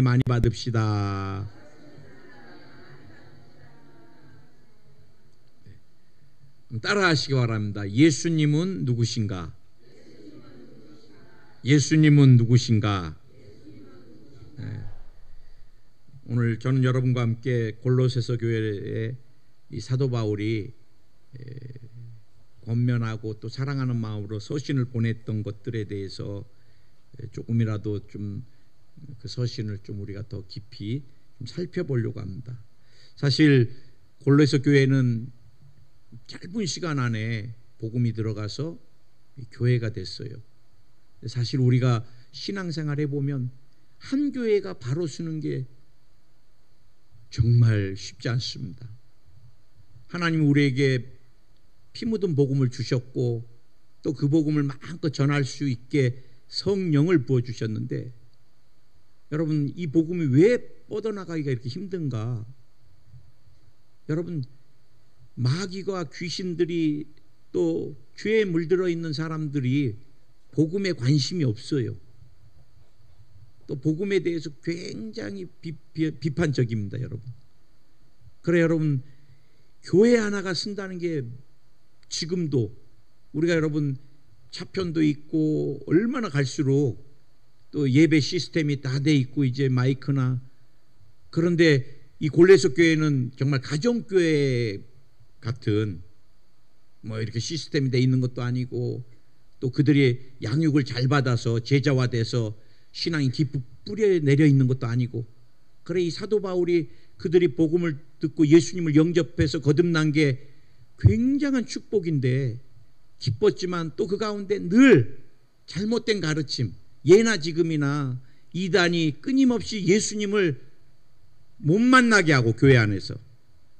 많이 받읍시다. 따라하시기 바랍니다. 예수님은 누구신가? 예수님은 누구신가? 네. 오늘 저는 여러분과 함께 골로새서 교회에 이 사도 바울이 권면하고 또 사랑하는 마음으로 서신을 보냈던 것들에 대해서 조금이라도 좀 그 서신을 좀 우리가 더 깊이 좀 살펴보려고 합니다. 사실 골로새 교회는 짧은 시간 안에 복음이 들어가서 교회가 됐어요. 사실 우리가 신앙생활 해보면 한 교회가 바로 서는 게 정말 쉽지 않습니다. 하나님이 우리에게 피 묻은 복음을 주셨고 또 그 복음을 마음껏 전할 수 있게 성령을 부어주셨는데, 여러분 이 복음이 왜 뻗어나가기가 이렇게 힘든가? 여러분 마귀가 귀신들이 또 죄에 물들어 있는 사람들이 복음에 관심이 없어요. 또 복음에 대해서 굉장히 비판적입니다, 여러분. 그래 여러분, 교회 하나가 쓴다는 게 지금도 우리가 여러분 차편도 있고 얼마나 갈수록 또 예배 시스템이 다 돼 있고 이제 마이크나, 그런데 이 골로새 교회는 정말 가정교회 같은 뭐 이렇게 시스템이 돼 있는 것도 아니고 또 그들이 양육을 잘 받아서 제자화돼서 신앙이 깊이 뿌려 내려 있는 것도 아니고, 그래 이 사도 바울이 그들이 복음을 듣고 예수님을 영접해서 거듭난 게 굉장한 축복인데 기뻤지만 또 그 가운데 늘 잘못된 가르침, 예나 지금이나 이단이 끊임없이 예수님을 못 만나게 하고 교회 안에서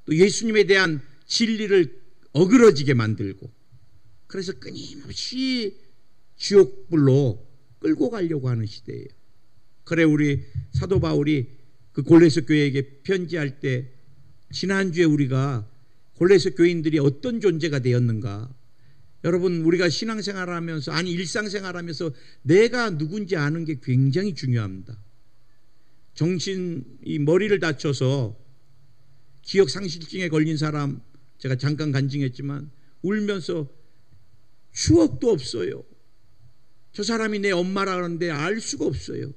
또 예수님에 대한 진리를 어그러지게 만들고, 그래서 끊임없이 지옥불로 끌고 가려고 하는 시대예요. 그래 우리 사도 바울이 그 골로새 교회에게 편지할 때 지난주에 우리가 골로새 교인들이 어떤 존재가 되었는가, 여러분 우리가 신앙생활하면서 아니 일상생활하면서 내가 누군지 아는 게 굉장히 중요합니다. 이 머리를 다쳐서 기억상실증에 걸린 사람 제가 잠깐 간증했지만 울면서 추억도 없어요. 저 사람이 내 엄마라는데 알 수가 없어요.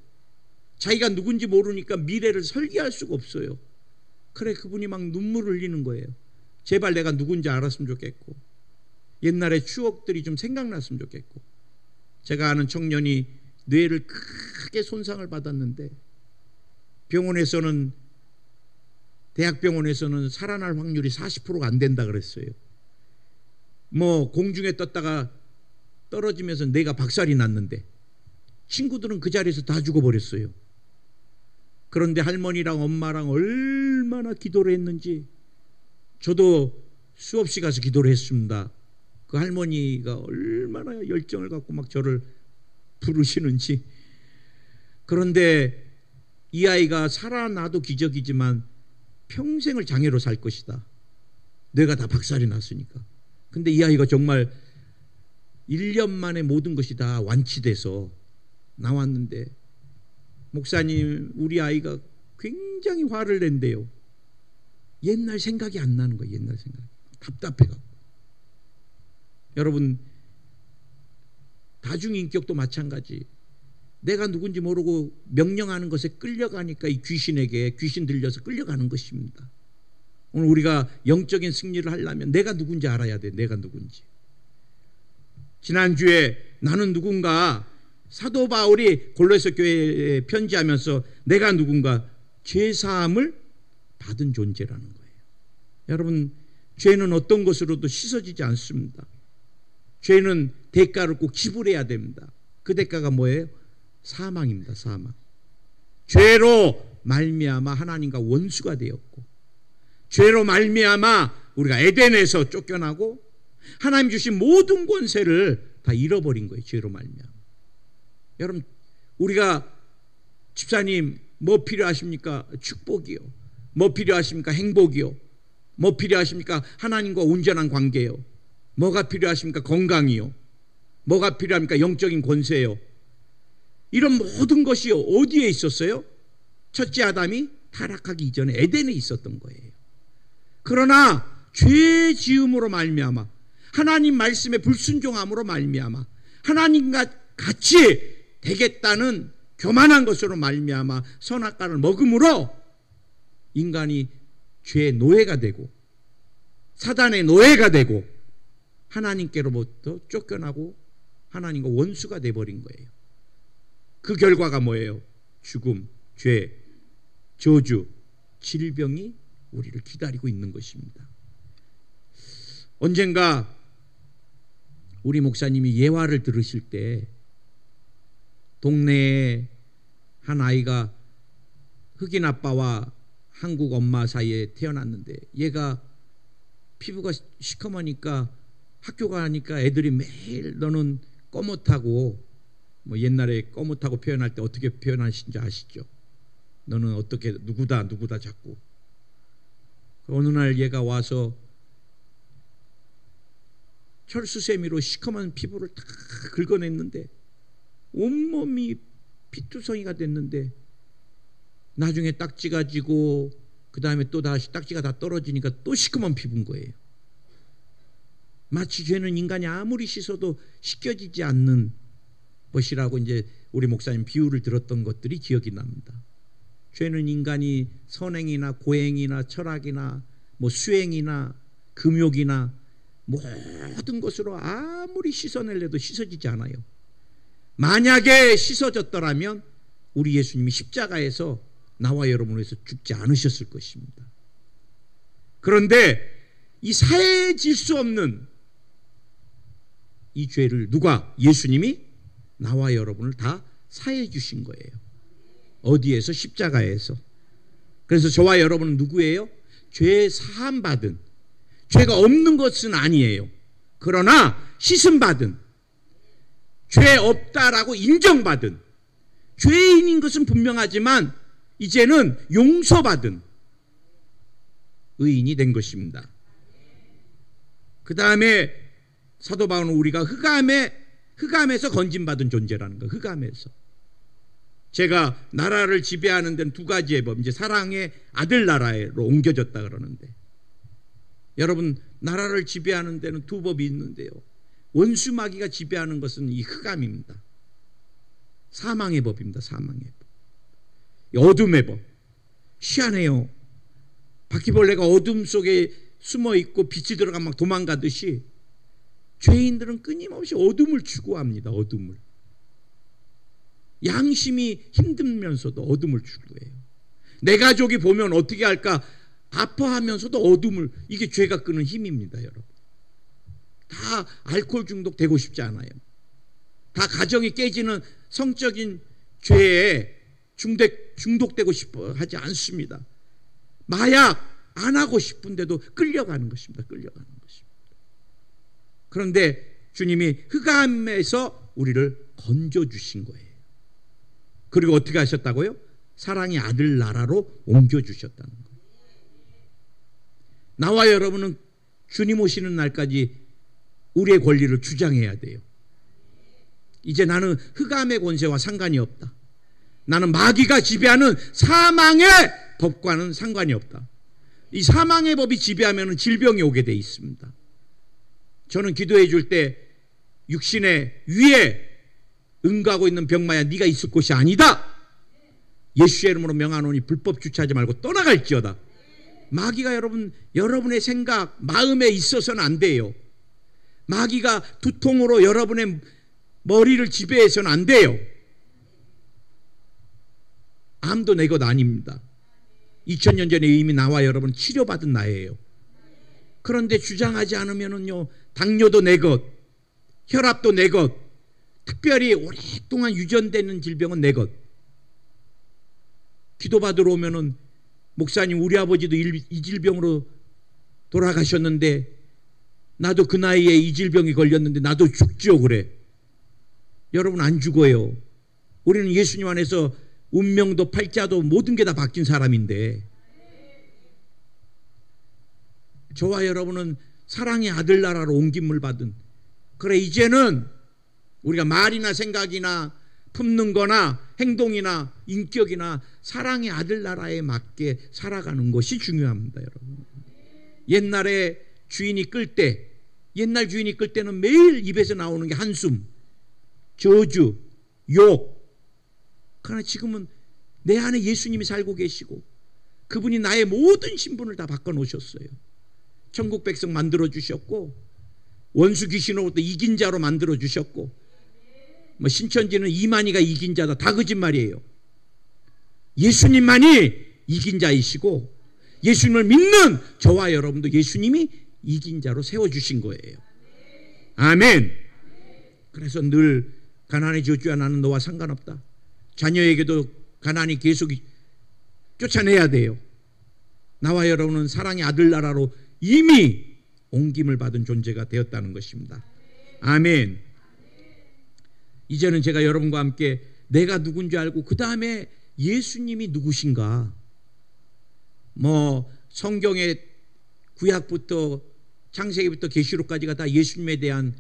자기가 누군지 모르니까 미래를 설계할 수가 없어요. 그래 그분이 막 눈물을 흘리는 거예요. 제발 내가 누군지 알았으면 좋겠고 옛날의 추억들이 좀 생각났으면 좋겠고. 제가 아는 청년이 뇌를 크게 손상을 받았는데 병원에서는, 대학병원에서는 살아날 확률이 40%가 안 된다 그랬어요. 뭐 공중에 떴다가 떨어지면서 뇌가 박살이 났는데 친구들은 그 자리에서 다 죽어버렸어요. 그런데 할머니랑 엄마랑 얼마나 기도를 했는지, 저도 수없이 가서 기도를 했습니다. 그 할머니가 얼마나 열정을 갖고 막 저를 부르시는지. 그런데 이 아이가 살아나도 기적이지만 평생을 장애로 살 것이다. 뇌가 다 박살이 났으니까. 근데 이 아이가 정말 1년 만에 모든 것이 다 완치돼서 나왔는데, 목사님 우리 아이가 굉장히 화를 낸대요. 옛날 생각이 안 나는 거예요. 옛날 생각이 답답해갖고. 여러분 다중인격도 마찬가지. 내가 누군지 모르고 명령하는 것에 끌려가니까 이 귀신에게 귀신 들려서 끌려가는 것입니다. 오늘 우리가 영적인 승리를 하려면 내가 누군지 알아야 돼. 내가 누군지. 지난주에 나는 누군가, 사도 바울이 골로새 교회에 편지하면서 내가 누군가, 죄사함을 받은 존재라는 거예요. 여러분 죄는 어떤 것으로도 씻어지지 않습니다. 죄는 대가를 꼭 지불해야 됩니다. 그 대가가 뭐예요? 사망입니다. 사망. 죄로 말미암아 하나님과 원수가 되었고, 죄로 말미암아 우리가 에덴에서 쫓겨나고 하나님 주신 모든 권세를 다 잃어버린 거예요. 죄로 말미암아. 여러분 우리가 집사님 뭐 필요하십니까? 축복이요. 뭐 필요하십니까? 행복이요. 뭐 필요하십니까? 하나님과 온전한 관계요. 뭐가 필요하십니까? 건강이요. 뭐가 필요합니까? 영적인 권세요. 이런 모든 것이 어디에 있었어요? 첫째 아담이 타락하기 이전에 에덴에 있었던 거예요. 그러나 죄 지음으로 말미암아 하나님 말씀에 불순종함으로 말미암아 하나님과 같이 되겠다는 교만한 것으로 말미암아 선악과를 먹음으로 인간이 죄의 노예가 되고 사단의 노예가 되고 하나님께로부터 쫓겨나고 하나님과 원수가 되어버린 거예요. 그 결과가 뭐예요? 죽음, 죄, 저주, 질병이 우리를 기다리고 있는 것입니다. 언젠가 우리 목사님이 예화를 들으실 때 동네에 한 아이가 흑인 아빠와 한국 엄마 사이에 태어났는데 얘가 피부가 시커머니까 학교 가니까 애들이 매일 너는 꼬뭇하고 뭐 옛날에 꼬뭇하고 표현할 때 어떻게 표현하신지 아시죠? 너는 어떻게 누구다 자꾸. 어느 날 얘가 와서 철수세미로 시커먼 피부를 다 긁어냈는데 온몸이 피투성이가 됐는데 나중에 딱지가 지고 그 다음에 또 다시 딱지가 다 떨어지니까 또 시커먼 피부인 거예요. 마치 죄는 인간이 아무리 씻어도 씻겨지지 않는 것이라고 이제 우리 목사님 비유를 들었던 것들이 기억이 납니다. 죄는 인간이 선행이나 고행이나 철학이나 뭐 수행이나 금욕이나 모든 것으로 아무리 씻어내려도 씻어지지 않아요. 만약에 씻어졌더라면 우리 예수님이 십자가에서 나와 여러분을 위해서 죽지 않으셨을 것입니다. 그런데 이 사해질 수 없는 이 죄를 누가? 예수님이 나와 여러분을 다 사해 주신 거예요. 어디에서? 십자가에서. 그래서 저와 여러분은 누구예요? 죄 사함 받은, 죄가 없는 것은 아니에요. 그러나 씻음 받은, 죄 없다라고 인정받은, 죄인인 것은 분명하지만 이제는 용서받은 의인이 된 것입니다. 그 다음에 사도 바울은 우리가 흑암에서 건진받은 존재라는 거예요. 흑암에서. 제가 나라를 지배하는 데는 두 가지의 법, 이제 사랑의 아들 나라로 옮겨졌다 그러는데, 여러분 나라를 지배하는 데는 두 법이 있는데요. 원수 마귀가 지배하는 것은 이 흑암입니다. 사망의 법입니다. 사망의 법. 어둠의 법. 희한해요. 바퀴벌레가 어둠 속에 숨어 있고 빛이 들어가면 막 도망가듯이 죄인들은 끊임없이 어둠을 추구합니다. 어둠을. 양심이 힘들면서도 어둠을 추구해요. 내 가족이 보면 어떻게 할까 아파하면서도 어둠을, 이게 죄가 끄는 힘입니다. 여러분. 다 알코올 중독되고 싶지 않아요. 다 가정이 깨지는 성적인 죄에 중독되고 싶어 하지 않습니다. 마약 안 하고 싶은데도 끌려가는 것입니다. 끌려가는 것입니다. 그런데 주님이 흑암에서 우리를 건져주신 거예요. 그리고 어떻게 하셨다고요? 사랑의 아들 나라로 옮겨주셨다는 거예요. 나와 여러분은 주님 오시는 날까지 우리의 권리를 주장해야 돼요. 이제 나는 흑암의 권세와 상관이 없다. 나는 마귀가 지배하는 사망의 법과는 상관이 없다. 이 사망의 법이 지배하면 질병이 오게 돼 있습니다. 저는 기도해 줄 때 육신의 위에 응가하고 있는 병마야 네가 있을 곳이 아니다. 예수의 이름으로 명하노니 불법 주차하지 말고 떠나갈지어다. 마귀가 여러분의 생각, 마음에 있어서는 안 돼요. 마귀가 두통으로 여러분의 머리를 지배해서는 안 돼요. 암도 내 것 아닙니다. 2000년 전에 이미 나와 여러분 치료받은 나예요. 그런데 주장하지 않으면은요, 당뇨도 내 것, 혈압도 내 것, 특별히 오랫동안 유전되는 질병은 내 것. 기도받으러 오면은 목사님 우리 아버지도 이 질병으로 돌아가셨는데 나도 그 나이에 이 질병이 걸렸는데 나도 죽지요 그래. 여러분 안 죽어요. 우리는 예수님 안에서 운명도 팔자도 모든 게 다 바뀐 사람인데, 저와 여러분은 사랑의 아들 나라로 옮김을 받은, 그래 이제는 우리가 말이나 생각이나 품는 거나 행동이나 인격이나 사랑의 아들 나라에 맞게 살아가는 것이 중요합니다, 여러분. 옛날에 주인이 끌 때, 옛날 주인이 끌 때는 매일 입에서 나오는 게 한숨, 저주, 욕. 그러나 지금은 내 안에 예수님이 살고 계시고 그분이 나의 모든 신분을 다 바꿔놓으셨어요. 천국 백성 만들어주셨고 원수 귀신으로부터 이긴 자로 만들어주셨고, 뭐 신천지는 이만희가 이긴 자다, 다 거짓말이에요. 예수님만이 이긴 자이시고 예수님을 믿는 저와 여러분도 예수님이 이긴 자로 세워주신 거예요. 아멘. 그래서 늘 가난의 저주야 나는 너와 상관없다. 자녀에게도 가난이 계속 쫓아내야 돼요. 나와 여러분은 사랑의 아들 나라로 이미 옮김을 받은 존재가 되었다는 것입니다. 아멘. 이제는 제가 여러분과 함께 내가 누군지 알고 그 다음에 예수님이 누구신가, 뭐 성경의 구약부터 창세기부터 계시록까지가 다 예수님에 대한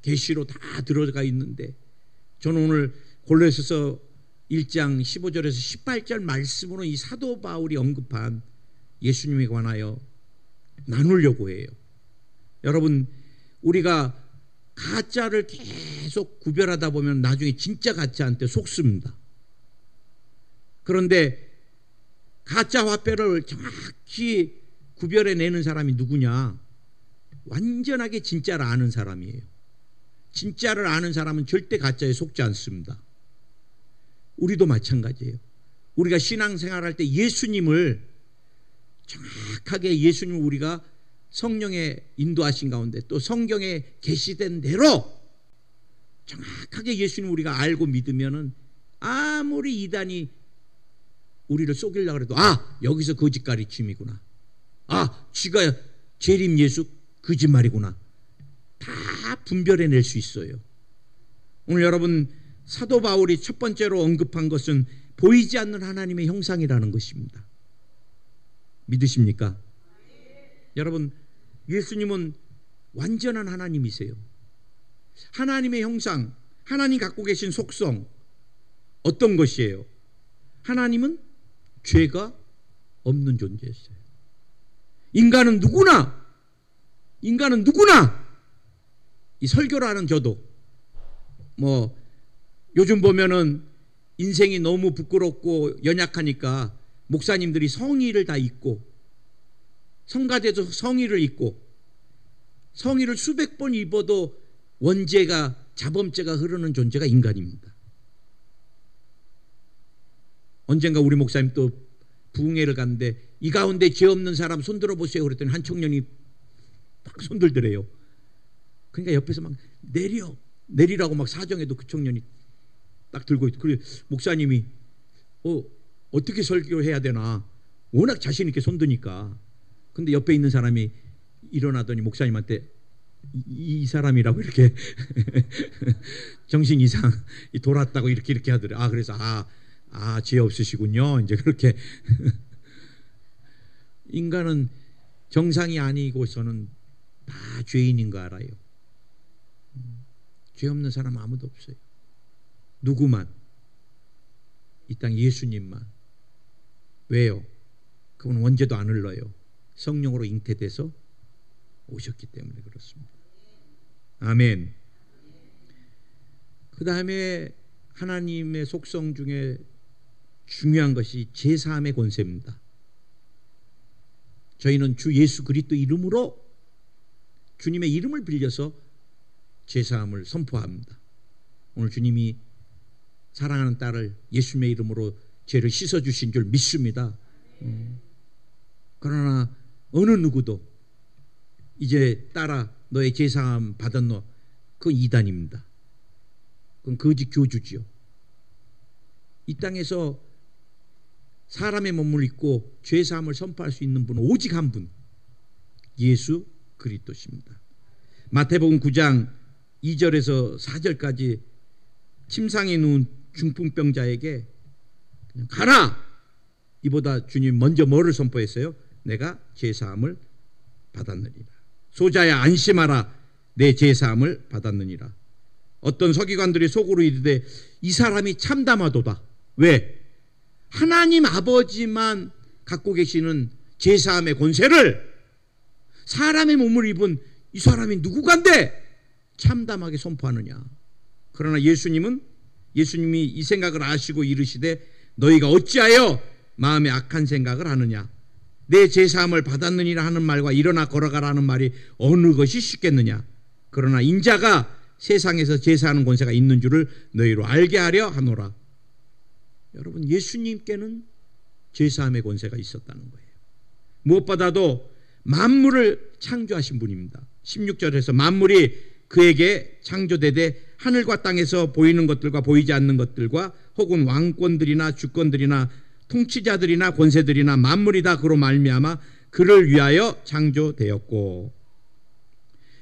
계시로 다 들어가 있는데, 저는 오늘 골로새서 1장 15절에서 18절 말씀으로 이 사도 바울이 언급한 예수님에 관하여 나누려고 해요. 여러분, 우리가 가짜를 계속 구별하다 보면 나중에 진짜 가짜한테 속습니다. 그런데 가짜 화폐를 정확히 구별해내는 사람이 누구냐? 완전하게 진짜를 아는 사람이에요. 진짜를 아는 사람은 절대 가짜에 속지 않습니다. 우리도 마찬가지예요. 우리가 신앙생활할 때 예수님을 정확하게, 예수님을 우리가 성령의 인도하신 가운데 또 성경에 계시된 대로 정확하게 예수님 우리가 알고 믿으면은 아무리 이단이 우리를 속이려고 해도 여기서 거짓 가르침이구나, 쥐가 재림 예수 거짓말이구나, 다 분별해낼 수 있어요. 오늘 여러분, 사도 바울이 첫 번째로 언급한 것은 보이지 않는 하나님의 형상이라는 것입니다. 믿으십니까? 여러분, 예수님은 완전한 하나님이세요. 하나님의 형상, 하나님 갖고 계신 속성 어떤 것이에요? 하나님은 죄가 없는 존재였어요. 인간은 누구나 이 설교를 하는 저도 뭐 요즘 보면은 인생이 너무 부끄럽고 연약하니까 목사님들이 성의를 다 입고, 성가대도 성의를 입고, 성의를 수백 번 입어도 원죄가, 자범죄가 흐르는 존재가 인간입니다. 언젠가 우리 목사님 또 부흥회를 갔는데 이 가운데 죄 없는 사람 손들어 보세요 그랬더니 한 청년이 막 손들더래요. 그러니까 옆에서 막 내리라고 막 사정해도 그 청년이 딱 들고 있고, 그래 목사님이 어떻게 설교해야 되나, 워낙 자신 있게 손드니까. 근데 옆에 있는 사람이 일어나더니 목사님한테 이 사람이라고 이렇게 정신 이상 돌았다고 이렇게 하더래. 그래서 죄 없으시군요. 이제 그렇게 인간은 정상이 아니고서는 다 죄인인 거 알아요. 죄 없는 사람 아무도 없어요. 누구만? 이 땅 예수님만. 왜요? 그분은 원죄도 안 흘러요. 성령으로 잉태돼서 오셨기 때문에 그렇습니다. 아멘. 그 다음에 하나님의 속성 중에 중요한 것이 제사함의 권세입니다. 저희는 주 예수 그리스도 이름으로, 주님의 이름을 빌려서 제사함을 선포합니다. 오늘 주님이 사랑하는 딸을 예수님의 이름으로 죄를 씻어주신 줄 믿습니다. 그러나 어느 누구도 이제 딸아 너의 제사함 받았노, 그건 이단입니다. 그건 거짓 교주지요. 이 땅에서 사람의 몸을 입고 죄사함을 선포할 수 있는 분은 오직 한 분, 예수 그리스도십니다. 마태복음 9장 2절에서 4절까지 침상에 누운 중풍병자에게 그냥 가라! 이보다 주님 먼저 뭐를 선포했어요? 내가 제사함을 받았느니라. 소자야 안심하라, 내 제사함을 받았느니라. 어떤 서기관들이 속으로 이르되 이 사람이 참담하도다. 왜? 하나님 아버지만 갖고 계시는 제사함의 권세를 사람의 몸을 입은 이 사람이 누구간데 참담하게 선포하느냐. 그러나 예수님이 이 생각을 아시고 이르시되 너희가 어찌하여 마음에 악한 생각을 하느냐. 내 제사함을 받았느니라 하는 말과 일어나 걸어가라 하는 말이 어느 것이 쉽겠느냐. 그러나 인자가 세상에서 제사하는 권세가 있는 줄을 너희로 알게 하려 하노라. 여러분, 예수님께는 제사함의 권세가 있었다는 거예요. 무엇보다도 만물을 창조하신 분입니다. 16절에서 만물이 그에게 창조되되 하늘과 땅에서 보이는 것들과 보이지 않는 것들과 혹은 왕권들이나 주권들이나 통치자들이나 권세들이나 만물이 다 그로 말미암아 그를 위하여 창조되었고,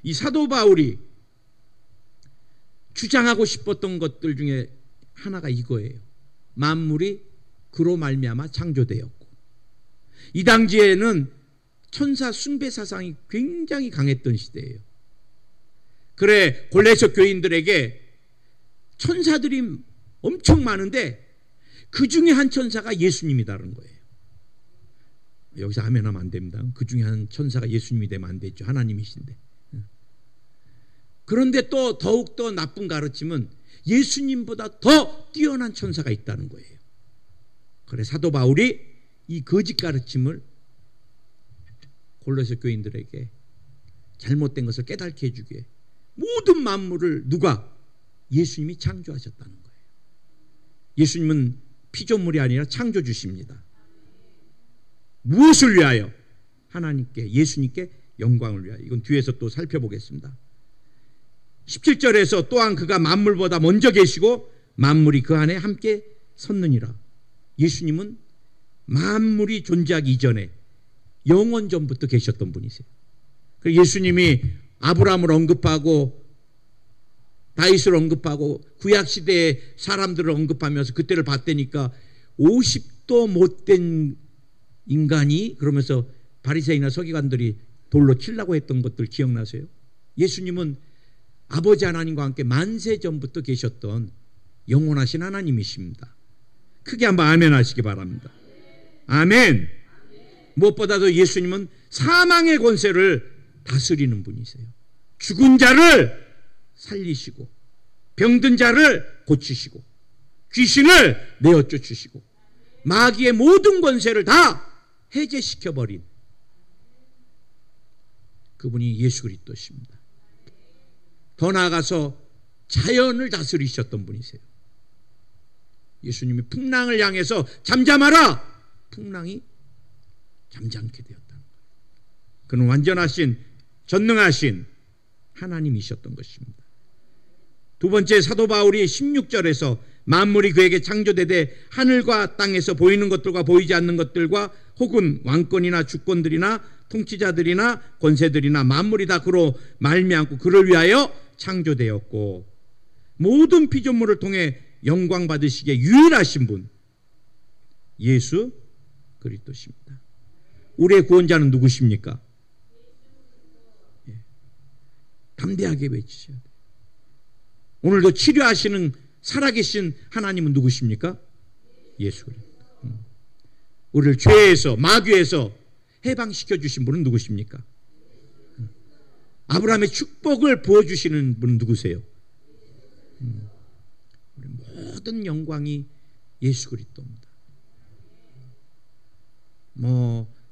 이 사도 바울이 주장하고 싶었던 것들 중에 하나가 이거예요. 만물이 그로 말미암아 창조되었고, 이 당시에는 천사 숭배 사상이 굉장히 강했던 시대예요. 그래 골로새 교인들에게 천사들이 엄청 많은데 그 중에 한 천사가 예수님이다라는 거예요. 여기서 아멘 하면 안 됩니다. 그 중에 한 천사가 예수님이 되면 안 되죠. 하나님이신데. 그런데 또 더욱더 나쁜 가르침은 예수님보다 더 뛰어난 천사가 있다는 거예요. 그래 사도 바울이 이 거짓 가르침을 골로새 교인들에게 잘못된 것을 깨닫게 해주기 위해 모든 만물을 누가? 예수님이 창조하셨다는 거예요. 예수님은 피조물이 아니라 창조주십니다. 무엇을 위하여? 하나님께, 예수님께 영광을 위하여. 이건 뒤에서 또 살펴보겠습니다. 17절에서 또한 그가 만물보다 먼저 계시고 만물이 그 안에 함께 섰느니라. 예수님은 만물이 존재하기 이전에 영원 전부터 계셨던 분이세요. 예수님이 아브라함을 언급하고 다윗을 언급하고 구약시대의 사람들을 언급하면서 그때를 봤다니까 50도 못된 인간이 그러면서 바리새인이나 서기관들이 돌로 치려고 했던 것들 기억나세요? 예수님은 아버지 하나님과 함께 만세 전부터 계셨던 영원하신 하나님이십니다. 크게 한번 아멘 하시기 바랍니다. 아멘. 무엇보다도 예수님은 사망의 권세를 다스리는 분이세요. 죽은 자를 살리시고 병든 자를 고치시고 귀신을 내어 쫓으시고 마귀의 모든 권세를 다 해제시켜버린 그분이 예수 그리스도십니다. 더 나아가서 자연을 다스리셨던 분이세요. 예수님이 풍랑을 향해서 잠잠하라! 풍랑이 잠잠게 되었다는 거예요. 그는 완전하신 전능하신 하나님이셨던 것입니다. 두 번째, 사도 바울이 16절에서 만물이 그에게 창조되되 하늘과 땅에서 보이는 것들과 보이지 않는 것들과 혹은 왕권이나 주권들이나 통치자들이나 권세들이나 만물이 다 그로 말미암고 그를 위하여 창조되었고 모든 피조물을 통해 영광 받으시기에 유일하신 분 예수 그리스도십니다. 우리의 구원자는 누구십니까? 담대하게 외치셔야 돼요. 오늘도 치료하시는 살아계신 하나님은 누구십니까? 예수 그리스도. 우리를 죄에서 마귀에서 해방시켜 주신 분은 누구십니까? 아브라함의 축복을 부어주시는 분은 누구세요? 우리 모든 영광이 예수 그리스도입니다.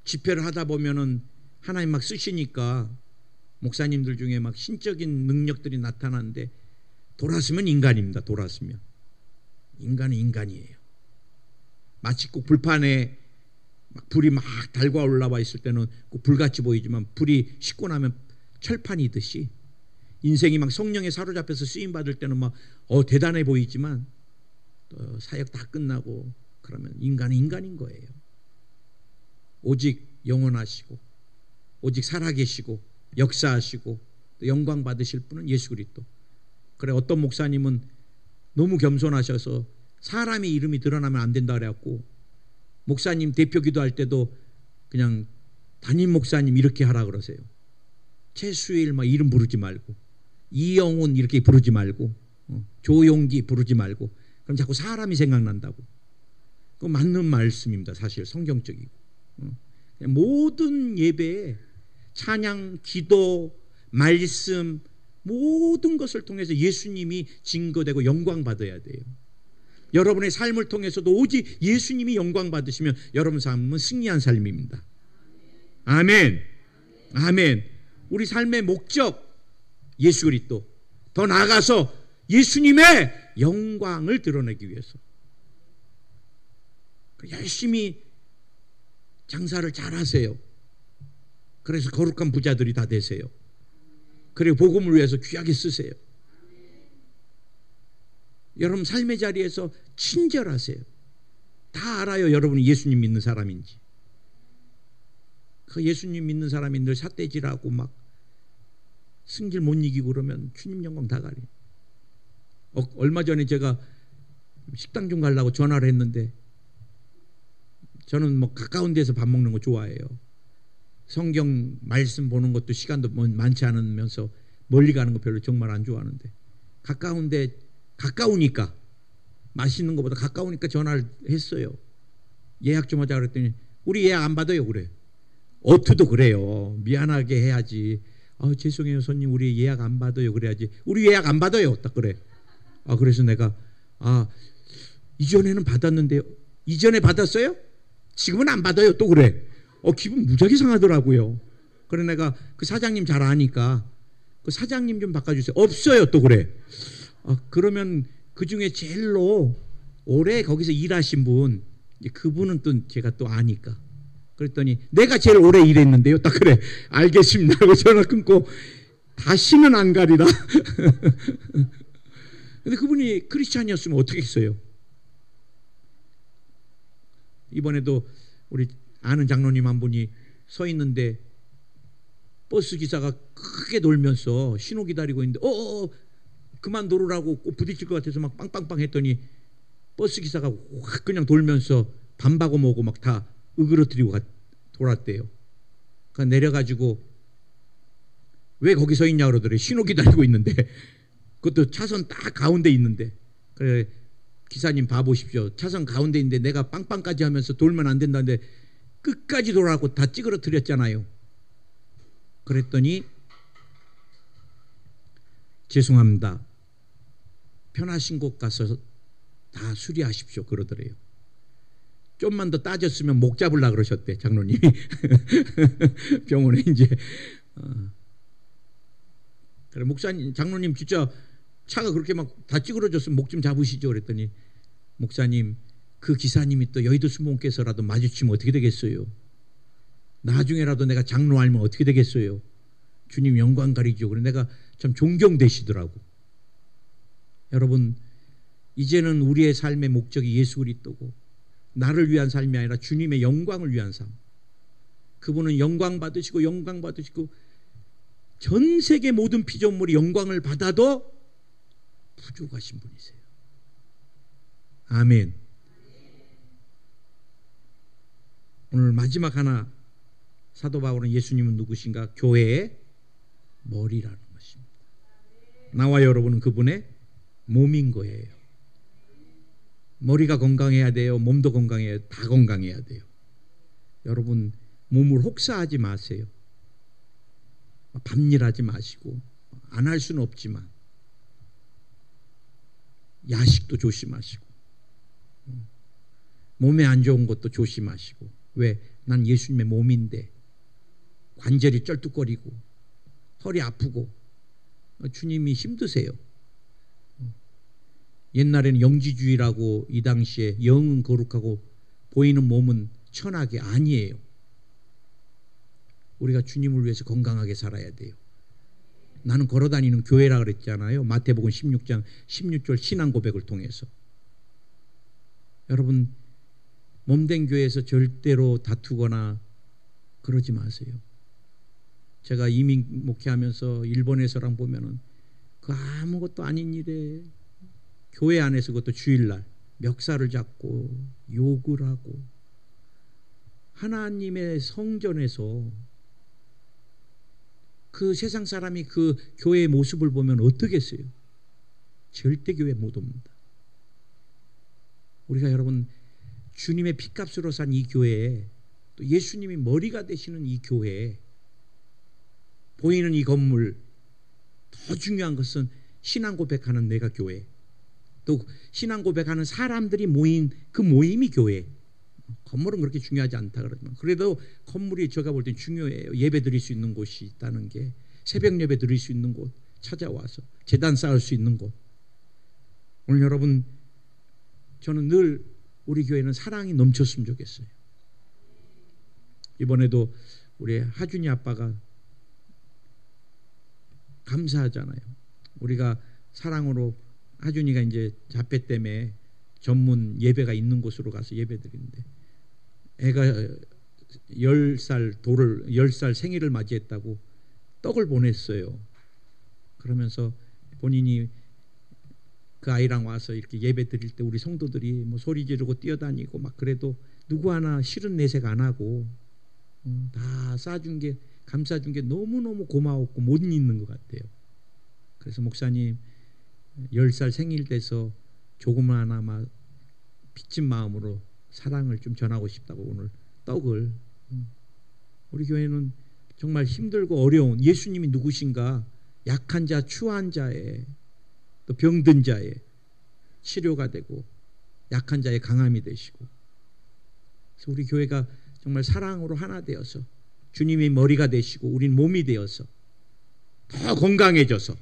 집회를 하다 보면은 하나님 막 쓰시니까 목사님들 중에 막 신적인 능력들이 나타나는데 돌아서면 인간입니다. 돌아서면 인간은 인간이에요. 마치 꼭 불판에 막 불이 막 달궈 올라와 있을 때는 꼭 불같이 보이지만 불이 식고 나면 철판이듯이 인생이 막 성령에 사로잡혀서 쓰임 받을 때는 막 대단해 보이지만 또 사역 다 끝나고 그러면 인간은 인간인 거예요. 오직 영원하시고 오직 살아계시고 역사하시고 또 영광 받으실 분은 예수 그리스도. 그래 어떤 목사님은 너무 겸손하셔서 사람의 이름이 드러나면 안 된다 그래갖고 목사님 대표 기도할 때도 그냥 담임 목사님 이렇게 하라 그러세요. 최수일 막 이름 부르지 말고 이영훈 이렇게 부르지 말고 조용기 부르지 말고. 그럼 자꾸 사람이 생각난다고. 그 맞는 말씀입니다. 사실 성경적이고. 모든 예배에 찬양, 기도, 말씀 모든 것을 통해서 예수님이 증거되고 영광 받아야 돼요. 여러분의 삶을 통해서도 오직 예수님이 영광 받으시면 여러분 삶은 승리한 삶입니다. 아멘. 아멘. 우리 삶의 목적 예수 그리스도, 더 나아가서 예수님의 영광을 드러내기 위해서 열심히 장사를 잘 하세요. 그래서 거룩한 부자들이 다 되세요. 그리고 복음을 위해서 귀하게 쓰세요. 여러분 삶의 자리에서 친절하세요. 다 알아요. 여러분이 예수님 믿는 사람인지. 그 예수님 믿는 사람이 늘 삿대질하고 막 승질 못 이기고 그러면 주님 영광 다 가리. 얼마 전에 제가 식당 좀 가려고 전화를 했는데, 저는 뭐 가까운 데서 밥 먹는 거 좋아해요. 성경 말씀 보는 것도 시간도 많지 않으면서 멀리 가는 거 별로 정말 안 좋아하는데, 가까우니까, 맛있는 것보다 가까우니까 전화를 했어요. 예약 좀 하자 그랬더니 우리 예약 안 받아요 그래. 어투도 그래요. 미안하게 해야지. 죄송해요 손님, 우리 예약 안 받아요 그래야지. 우리 예약 안 받아요 딱 그래. 그래서 내가 이전에는 받았는데요. 이전에 받았어요? 지금은 안 받아요 또 그래. 기분 무지하게 상하더라고요. 그래 내가 그 사장님 잘 아니까 그 사장님 좀 바꿔주세요. 없어요 또 그래. 그러면 그 중에 제일로 오래 거기서 일하신 분, 그분은 또 제가 또 아니까. 그랬더니 내가 제일 오래 일했는데요. 딱 그래. 알겠습니다 하고 전화 끊고 다시는 안 가리라. 근데 그분이 크리스찬이었으면 어떻게 했어요? 이번에도 우리 아는 장로님 한 분이 서 있는데 버스 기사가 크게 놀면서 신호 기다리고 있는데 그만 놀으라고 꼭 부딪힐 것 같아서 막 빵빵빵 했더니 버스 기사가 확 그냥 돌면서 반바고 뭐고 막 다 으그러뜨리고 돌았대요. 그러니까 내려가지고 왜 거기 서 있냐 그러더래. 신호 기다리고 있는데, 그것도 차선 딱 가운데 있는데. 그래 기사님 봐보십시오. 차선 가운데 있는데 내가 빵빵까지 하면서 돌면 안 된다는데 끝까지 돌아가고 다 찌그러뜨렸잖아요. 그랬더니 죄송합니다. 편하신 곳 가서 다 수리하십시오 그러더래요. 좀만 더 따졌으면 목 잡으려고 그러셨대 장로님이. 병원에 이제. 그래 목사님, 장로님 진짜 차가 그렇게 막 다 찌그러졌으면 목 좀 잡으시죠 그랬더니, 목사님 그 기사님이 또 여의도 수목원께서라도 마주치면 어떻게 되겠어요? 나중에라도 내가 장로 알면 어떻게 되겠어요? 주님 영광 가리죠. 그래 내가 참 존경되시더라고. 여러분 이제는 우리의 삶의 목적이 예수 그리스도고, 나를 위한 삶이 아니라 주님의 영광을 위한 삶. 그분은 영광 받으시고 영광 받으시고 전 세계 모든 피조물이 영광을 받아도 부족하신 분이세요. 아멘. 오늘 마지막 하나, 사도 바울은 예수님은 누구신가? 교회의 머리라는 것입니다. 나와 여러분은 그분의 몸인 거예요. 머리가 건강해야 돼요. 몸도 건강해야 돼요. 다 건강해야 돼요. 여러분 몸을 혹사하지 마세요. 밤일하지 마시고, 안 할 수는 없지만 야식도 조심하시고, 몸에 안 좋은 것도 조심하시고. 왜? 난 예수님의 몸인데 관절이 쩔뚝거리고 허리 아프고 주님이 힘드세요. 옛날에는 영지주의라고, 이 당시에 영은 거룩하고 보이는 몸은 천하게 아니에요. 우리가 주님을 위해서 건강하게 살아야 돼요. 나는 걸어다니는 교회라 그랬잖아요. 마태복음 16장 16절 신앙 고백을 통해서. 여러분 몸된 교회에서 절대로 다투거나 그러지 마세요. 제가 이민 목회하면서 일본에서랑 보면은 그 아무것도 아닌 일에 교회 안에서, 그것도 주일날 멱살을 잡고 욕을 하고, 하나님의 성전에서 그 세상 사람이 그 교회의 모습을 보면 어떻겠어요? 절대 교회 못 옵니다. 우리가 여러분 주님의 피값으로 산 이 교회에, 또 예수님이 머리가 되시는 이 교회에, 보이는 이 건물, 더 중요한 것은 신앙 고백하는 내가 교회, 또 신앙 고백하는 사람들이 모인 그 모임이 교회. 건물은 그렇게 중요하지 않다 그러지만 그래도 건물이 제가 볼 땐 중요해요. 예배 드릴 수 있는 곳이 있다는 게, 새벽 예배 드릴 수 있는 곳, 찾아와서 제단 쌓을 수 있는 곳. 오늘 여러분, 저는 늘 우리 교회는 사랑이 넘쳤으면 좋겠어요. 이번에도 우리 하준이 아빠가 감사하잖아요. 우리가 사랑으로 하준이가 이제 자폐 때문에 전문 예배가 있는 곳으로 가서 예배 드리는데, 애가 10살 생일을 맞이했다고 떡을 보냈어요. 그러면서 본인이 그 아이랑 와서 이렇게 예배 드릴 때 우리 성도들이 뭐 소리 지르고 뛰어다니고 막 그래도 누구 하나 싫은 내색 안 하고 다 싸준 게, 감싸준 게 너무너무 고마웠고 못 잊는 것 같아요. 그래서 목사님 10살 생일 돼서 조그마하나마 빚진 마음으로 사랑을 좀 전하고 싶다고 오늘 떡을, 우리 교회는 정말 힘들고 어려운, 예수님이 누구신가, 약한 자, 추한 자의, 또 병든 자의 치료가 되고 약한 자의 강함이 되시고, 그래서 우리 교회가 정말 사랑으로 하나 되어서 주님이 머리가 되시고 우린 몸이 되어서 더 건강해져서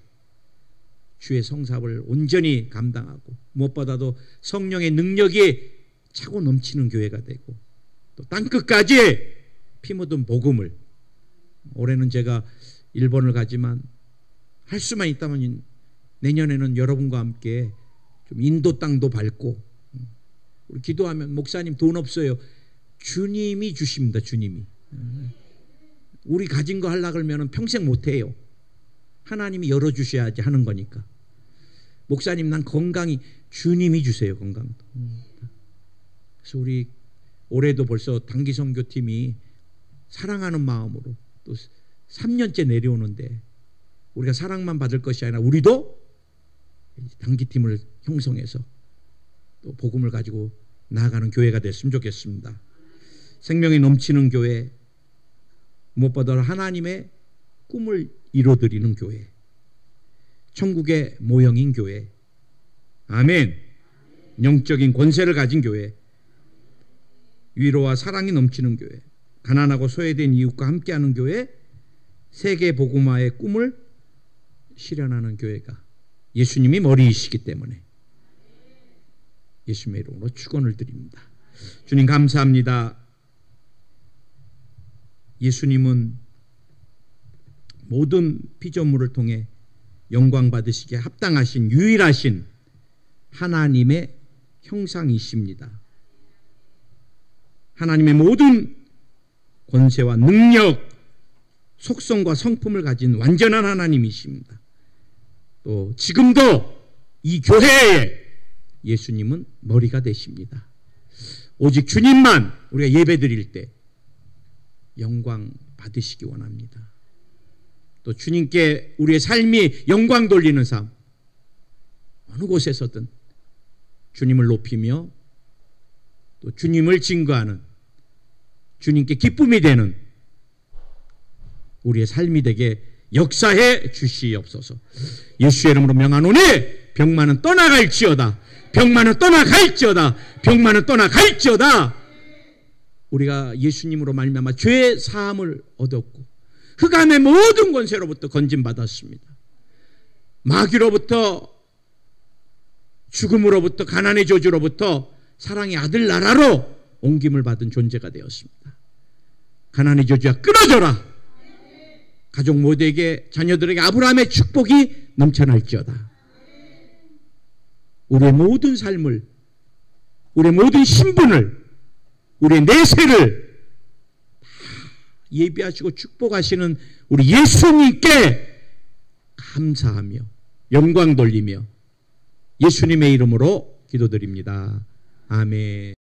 주의 성사를 온전히 감당하고, 무엇보다도 성령의 능력이 차고 넘치는 교회가 되고, 또 땅끝까지 피 묻은 복음을, 올해는 제가 일본을 가지만 할 수만 있다면 내년에는 여러분과 함께 좀 인도 땅도 밟고, 우리 기도하면 목사님 돈 없어요. 주님이 주십니다. 주님이. 우리 가진 거 하려고 하면 평생 못해요. 하나님이 열어주셔야지 하는 거니까. 목사님 난 건강이, 주님이 주세요. 건강도. 그래서 우리 올해도 벌써 단기 선교팀이 사랑하는 마음으로 또 3년째 내려오는데, 우리가 사랑만 받을 것이 아니라 우리도 단기팀을 형성해서 또 복음을 가지고 나아가는 교회가 됐으면 좋겠습니다. 생명이 넘치는 교회, 무엇보다 하나님의 꿈을 이루어드리는 교회, 천국의 모형인 교회, 아멘. 영적인 권세를 가진 교회, 위로와 사랑이 넘치는 교회, 가난하고 소외된 이웃과 함께하는 교회, 세계 복음화의 꿈을 실현하는 교회가 예수님이 머리이시기 때문에 예수님의 이름으로 축원을 드립니다. 주님 감사합니다. 예수님은 모든 피조물을 통해 영광 받으시기에 합당하신 유일하신 하나님의 형상이십니다. 하나님의 모든 권세와 능력, 속성과 성품을 가진 완전한 하나님이십니다. 또 지금도 이 교회에 예수님은 머리가 되십니다. 오직 주님만 우리가 예배 드릴 때 영광 받으시기 원합니다. 또 주님께 우리의 삶이 영광 돌리는 삶, 어느 곳에서든 주님을 높이며 또 주님을 증거하는, 주님께 기쁨이 되는 우리의 삶이 되게 역사해 주시옵소서. 예수의 이름으로 명하노니 병만은 떠나갈지어다. 병만은 떠나갈지어다. 병만은 떠나갈지어다. 우리가 예수님으로 말미암아 죄 사함을 얻었고 흑암의 모든 권세로부터 건짐받았습니다. 마귀로부터, 죽음으로부터, 가난의 저주로부터 사랑의 아들 나라로 옮김을 받은 존재가 되었습니다. 가난의 저주가 끊어져라. 가족 모두에게, 자녀들에게 아브라함의 축복이 넘쳐날지어다. 우리의 모든 삶을, 우리의 모든 신분을, 우리의 내세를 다 예비하시고 축복하시는 우리 예수님께 감사하며 영광 돌리며 예수님의 이름으로 기도드립니다. 아멘.